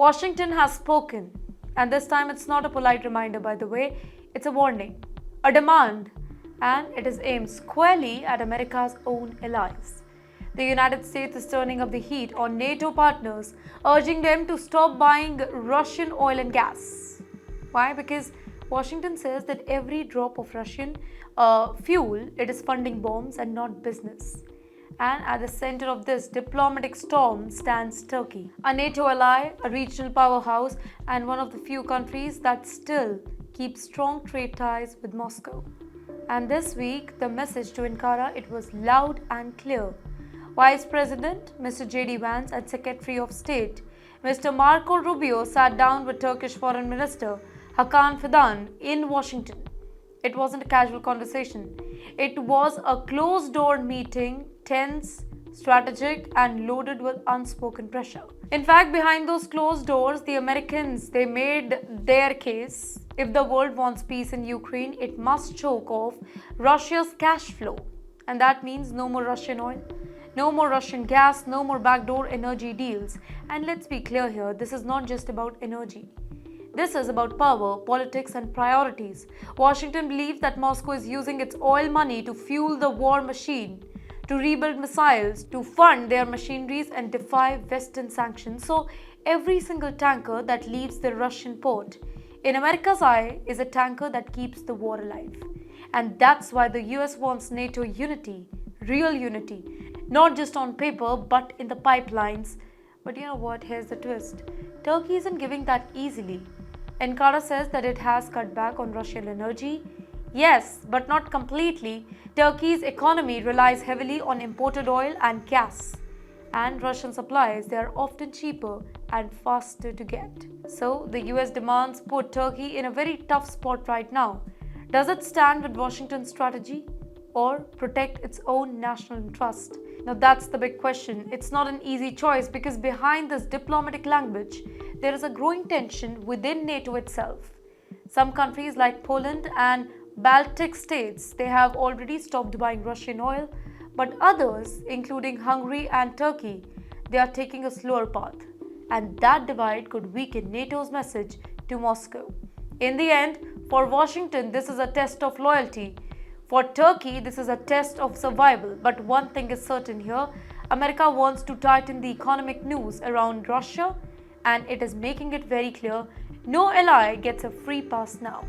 Washington has spoken, and this time it's not a polite reminder, by the way, it's a warning, a demand, and it is aimed squarely at America's own allies. The United States is turning up the heat on NATO partners, urging them to stop buying Russian oil and gas. Why? Because Washington says that every drop of Russian fuel, it is funding bombs and not business. And at the center of this diplomatic storm stands Turkey, a NATO ally, a regional powerhouse, and one of the few countries that still keep strong trade ties with Moscow. And this week, the message to Ankara, it was loud and clear. Vice President Mr. J.D. Vance and Secretary of State Mr. Marco Rubio sat down with Turkish Foreign Minister Hakan Fidan in Washington. It wasn't a casual conversation. It was a closed-door meeting, tense, strategic, and loaded with unspoken pressure. In fact, behind those closed doors, the Americans, they made their case. If the world wants peace in Ukraine, it must choke off Russia's cash flow. And that means no more Russian oil, no more Russian gas, no more backdoor energy deals. And let's be clear here, this is not just about energy. This is about power, politics, and priorities. Washington believes that Moscow is using its oil money to fuel the war machine, to rebuild missiles, to fund their machineries and defy Western sanctions. So every single tanker that leaves the Russian port, in America's eye, is a tanker that keeps the war alive. And that's why the US wants NATO unity, real unity, not just on paper but in the pipelines. But you know what? Here's the twist. Turkey isn't giving that easily. Ankara says that it has cut back on Russian energy. Yes, but not completely. Turkey's economy relies heavily on imported oil and gas. And Russian supplies, they are often cheaper and faster to get. So the US demands put Turkey in a very tough spot right now. Does it stand with Washington's strategy or protect its own national interest? Now that's the big question. It's not an easy choice because behind this diplomatic language, there is a growing tension within NATO itself. Some countries like Poland and Baltic states, they have already stopped buying Russian oil, but others, including Hungary and Turkey, they are taking a slower path. And that divide could weaken NATO's message to Moscow. In the end, for Washington, this is a test of loyalty. For Turkey, this is a test of survival. But one thing is certain here, America wants to tighten the economic noose around Russia, and it is making it very clear no ally gets a free pass now.